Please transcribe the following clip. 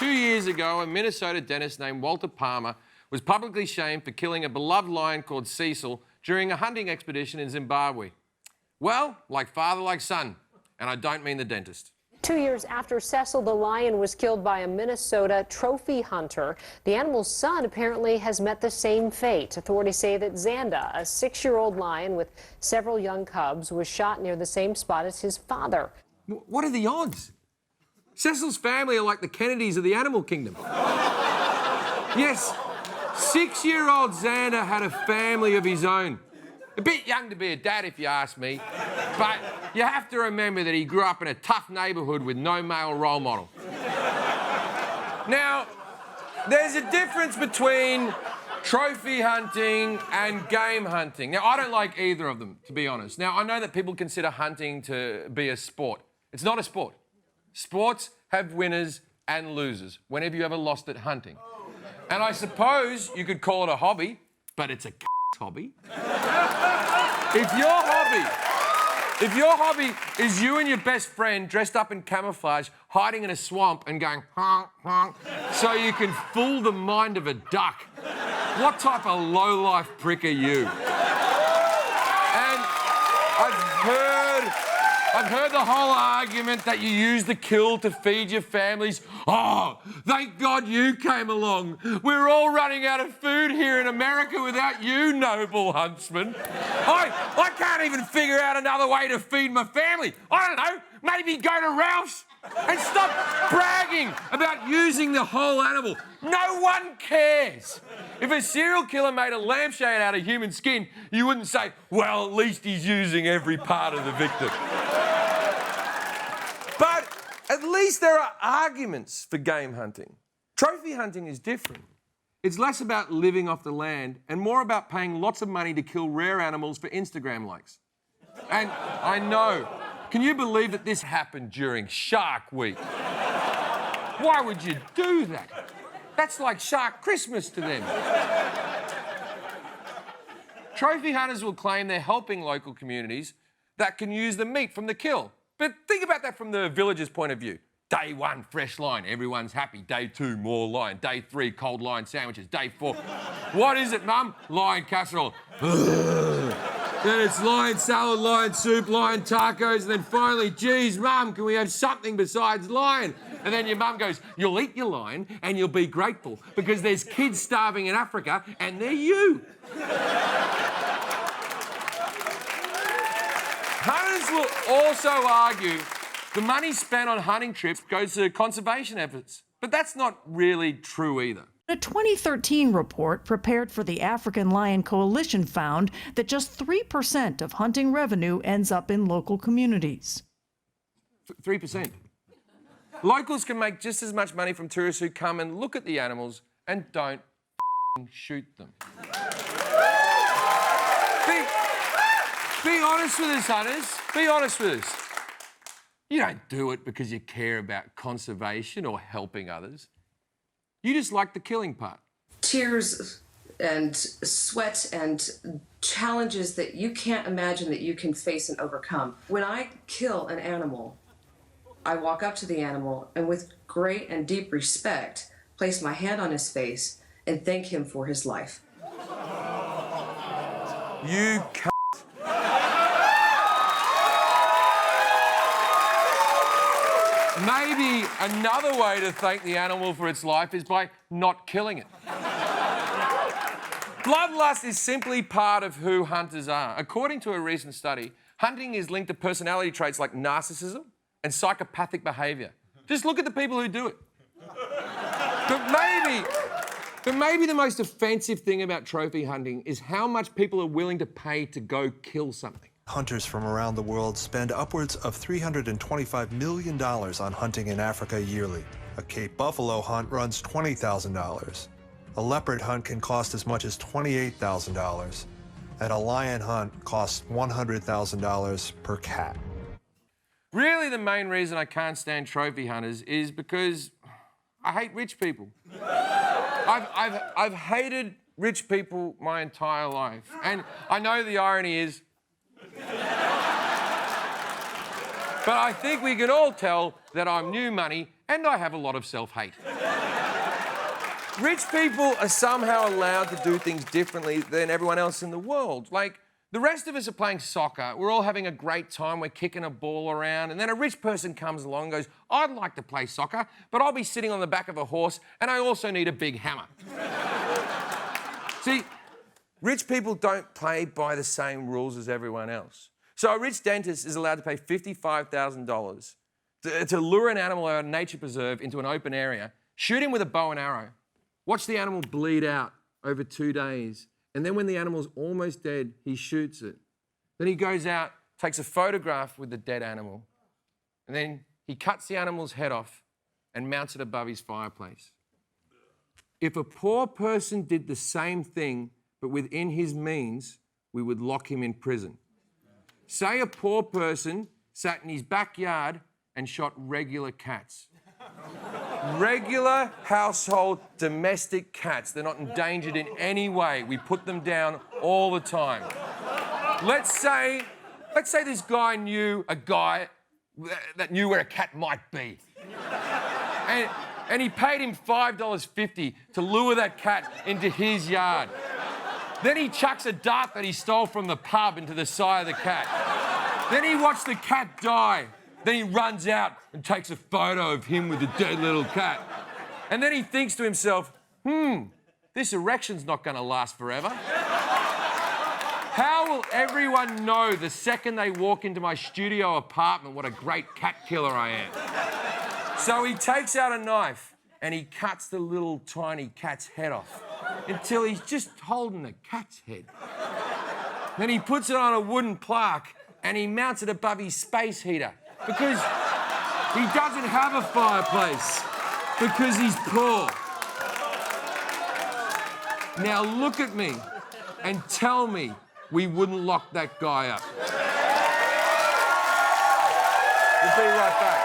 2 years ago, a Minnesota dentist named Walter Palmer was publicly shamed for killing a beloved lion called Cecil during a hunting expedition in Zimbabwe. Well, like father, like son. And I don't mean the dentist. 2 years after Cecil the Lion was killed by a Minnesota trophy hunter, the animal's son apparently has met the same fate. Authorities say that Xanda, a 6-year-old lion with several young cubs, was shot near the same spot as his father. What are the odds? Cecil's family are like the Kennedys of the animal kingdom. Yes, 6-year-old Xanda had a family of his own. A bit young to be a dad, if you ask me. But you have to remember that he grew up in a tough neighbourhood with no male role model. Now, there's a difference between trophy hunting and game hunting. Now, I don't like either of them, to be honest. Now, I know that people consider hunting to be a sport. It's not a sport. Sports have winners and losers whenever you ever lost at hunting. And I suppose you could call it a hobby, but it's a hobby. If your hobby is you and your best friend dressed up in camouflage, hiding in a swamp and going honk, honk, so you can fool the mind of a duck, what type of low-life prick are you? And I've heard the whole argument that you use the kill to feed your families. Oh, thank God you came along. We're all running out of food here in America without you, noble huntsman. I can't even figure out another way to feed my family. I don't know, maybe go to Ralph's and stop bragging about using the whole animal. No one cares. If a serial killer made a lampshade out of human skin, you wouldn't say, well, at least he's using every part of the victim. But at least there are arguments for game hunting. Trophy hunting is different. It's less about living off the land and more about paying lots of money to kill rare animals for Instagram likes. And I know, can you believe that this happened during Shark Week? Why would you do that? That's like Shark Christmas to them. Trophy hunters will claim they're helping local communities that can use the meat from the kill. But think about that from the villager's point of view. Day 1, fresh lion, everyone's happy. Day 2, more lion. Day 3, cold lion sandwiches. Day 4, what is it, Mum? Lion casserole. Then it's lion salad, lion soup, lion tacos, and then finally, geez, Mum, can we have something besides lion? And then your mum goes, you'll eat your lion and you'll be grateful because there's kids starving in Africa and they're you. Hunters will also argue the money spent on hunting trips goes to conservation efforts, but that's not really true either. A 2013 report prepared for the African Lion Coalition found that just 3% of hunting revenue ends up in local communities. 3%. Locals can make just as much money from tourists who come and look at the animals and don't shoot them. Be honest with us, hunters. Be honest with us. You don't do it because you care about conservation or helping others. You just like the killing part. Tears and sweat and challenges that you can't imagine that you can face and overcome. When I kill an animal, I walk up to the animal and with great and deep respect, place my hand on his face and thank him for his life. You cunt. Maybe another way to thank the animal for its life is by not killing it. Bloodlust is simply part of who hunters are. According to a recent study, hunting is linked to personality traits like narcissism and psychopathic behaviour. Just look at the people who do it. But maybe the most offensive thing about trophy hunting is how much people are willing to pay to go kill something. Hunters from around the world spend upwards of $325 million on hunting in Africa yearly. A Cape buffalo hunt runs $20,000. A leopard hunt can cost as much as $28,000. And a lion hunt costs $100,000 per cat. Really, the main reason I can't stand trophy hunters is because I hate rich people. I've hated rich people my entire life. And I know the irony is But I think we can all tell that I'm new money and I have a lot of self-hate. Rich people are somehow allowed to do things differently than everyone else in the world. Like, the rest of us are playing soccer, we're all having a great time, we're kicking a ball around, and then a rich person comes along and goes, I'd like to play soccer, but I'll be sitting on the back of a horse and I also need a big hammer. See, rich people don't play by the same rules as everyone else. So a rich dentist is allowed to pay $55,000 to lure an animal out of a nature preserve into an open area, shoot him with a bow and arrow, watch the animal bleed out over 2 days, and then when the animal's almost dead, he shoots it. Then he goes out, takes a photograph with the dead animal, and then he cuts the animal's head off and mounts it above his fireplace. If a poor person did the same thing, but within his means, we would lock him in prison. Say a poor person sat in his backyard and shot regular cats. Regular household domestic cats. They're not endangered in any way. We put them down all the time. Let's say this guy knew a guy that knew where a cat might be. And he paid him $5.50 to lure that cat into his yard. Then he chucks a dart that he stole from the pub into the side of the cat. Then he watched the cat die. Then he runs out and takes a photo of him with the dead little cat. And then he thinks to himself, this erection's not going to last forever. How will everyone know the second they walk into my studio apartment what a great cat killer I am? So he takes out a knife and he cuts the little tiny cat's head off until he's just holding the cat's head. Then he puts it on a wooden plaque and he mounts it above his space heater because he doesn't have a fireplace because he's poor. Now look at me and tell me we wouldn't lock that guy up. We'll be right back.